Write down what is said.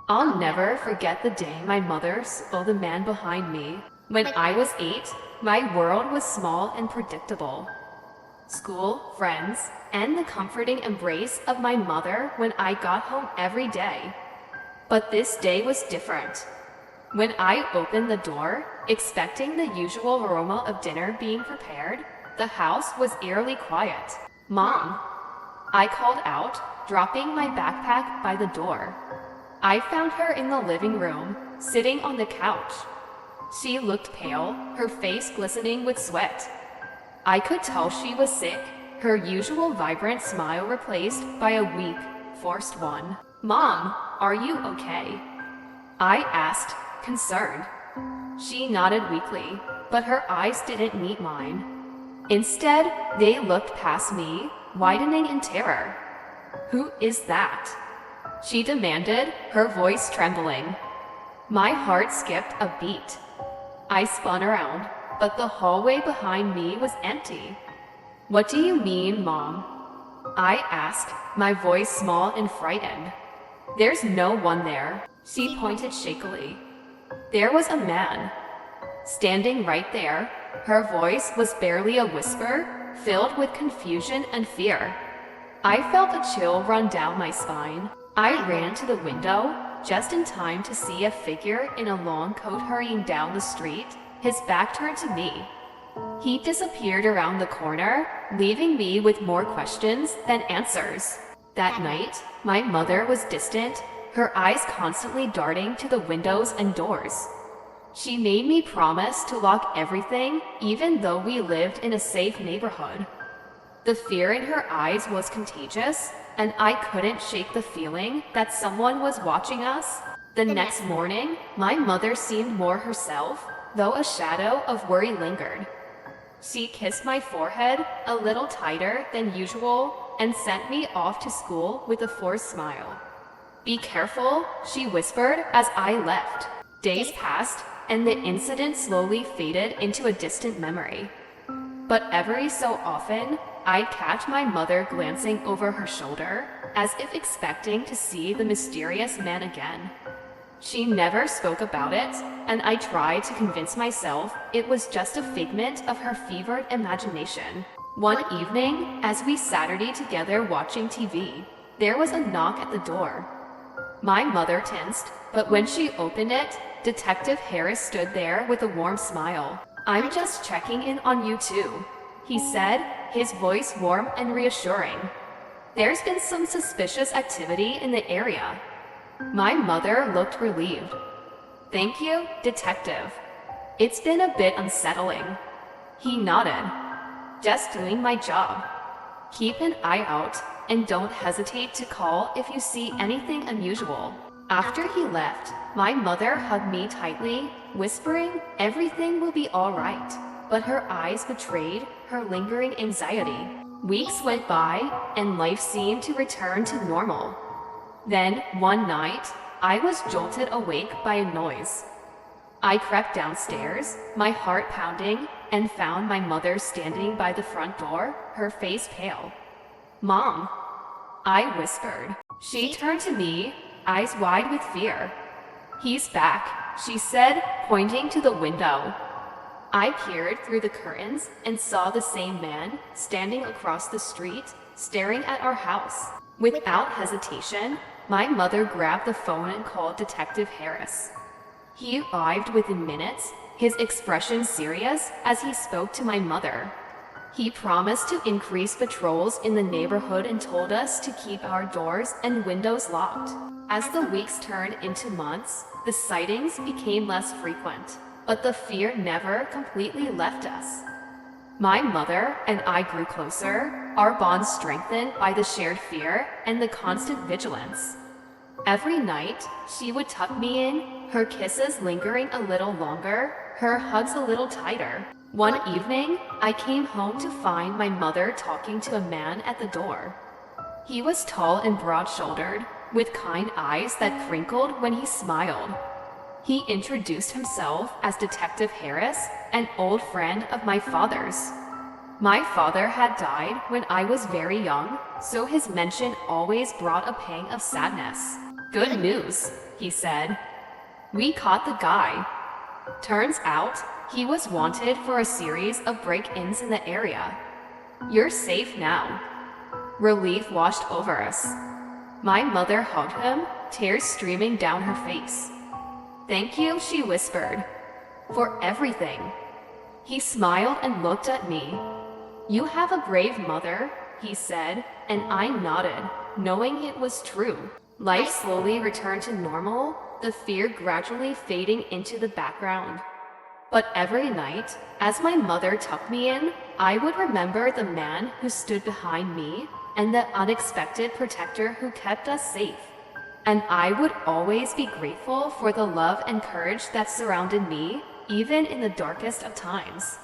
I'll never forget the day my mother saw the man behind me. When I was 8, my world was small and predictable. School, friends, and the comforting embrace of my mother when I got home every day. But this day was different. When I opened the door, expecting the usual aroma of dinner being prepared, the house was eerily quiet. "Mom," I called out, dropping my backpack by the door. I found her in the living room, sitting on the couch. She looked pale, her face glistening with sweat. I could tell she was sick, her usual vibrant smile replaced by a weak, forced one. "Mom, are you okay?" I asked, concerned. She nodded weakly, but her eyes didn't meet mine. Instead, they looked past me, widening in terror. "Who is that?" she demanded, her voice trembling. My heart skipped a beat. I spun around, but the hallway behind me was empty. "What do you mean, Mom?" I asked, my voice small and frightened. "There's no one there," she pointed shakily. There was a man, standing right there. Her voice was barely a whisper, filled with confusion and fear. I felt a chill run down my spine. I ran to the window, just in time to see a figure in a long coat hurrying down the street, his back turned to me. He disappeared around the corner, leaving me with more questions than answers. That night, my mother was distant, her eyes constantly darting to the windows and doors. She made me promise to lock everything, even though we lived in a safe neighborhood. The fear in her eyes was contagious, and I couldn't shake the feeling that someone was watching us. The next morning, my mother seemed more herself, though a shadow of worry lingered. She kissed my forehead a little tighter than usual and sent me off to school with a forced smile. "Be careful," she whispered as I left. Days passed, and the incident slowly faded into a distant memory. But every so often, I'd catch my mother glancing over her shoulder, as if expecting to see the mysterious man again. She never spoke about it, and I tried to convince myself it was just a figment of her fevered imagination. One evening, as we Saturday together watching TV, there was a knock at the door. My mother tensed, but when she opened it, Detective Harris stood there with a warm smile. "I'm just checking in on you too," he said, his voice warm and reassuring. "There's been some suspicious activity in the area." My mother looked relieved. "Thank you, Detective. It's been a bit unsettling." He nodded. "Just doing my job. Keep an eye out, and don't hesitate to call if you see anything unusual." After he left, my mother hugged me tightly, whispering, "Everything will be all right." But her eyes betrayed her lingering anxiety. Weeks went by, and life seemed to return to normal. Then, one night, I was jolted awake by a noise. I crept downstairs, my heart pounding, and found my mother standing by the front door, her face pale. "Mom," I whispered. She turned to me, eyes wide with fear. "He's back," she said, pointing to the window. I peered through the curtains and saw the same man standing across the street, staring at our house. Without hesitation, my mother grabbed the phone and called Detective Harris. He arrived within minutes, his expression serious as he spoke to my mother. He promised to increase patrols in the neighborhood and told us to keep our doors and windows locked. As the weeks turned into months, the sightings became less frequent, but the fear never completely left us. My mother and I grew closer, our bond strengthened by the shared fear and the constant vigilance. Every night, she would tuck me in, her kisses lingering a little longer, her hugs a little tighter. One evening, I came home to find my mother talking to a man at the door. He was tall and broad-shouldered, with kind eyes that crinkled when he smiled. He introduced himself as Detective Harris, an old friend of my father's. My father had died when I was very young, so his mention always brought a pang of sadness. "Good news," he said. We caught the guy. Turns out, he was wanted for a series of break-ins in the area. You're safe now. Relief washed over us. My mother hugged him, tears streaming down her face. Thank you, she whispered, for everything. He smiled and looked at me. You have a brave mother, he said, and I nodded, knowing it was true. Life slowly returned to normal, the fear gradually fading into the background. But every night, as my mother tucked me in, I would remember the man who stood behind me and the unexpected protector who kept us safe. And I would always be grateful for the love and courage that surrounded me, even in the darkest of times.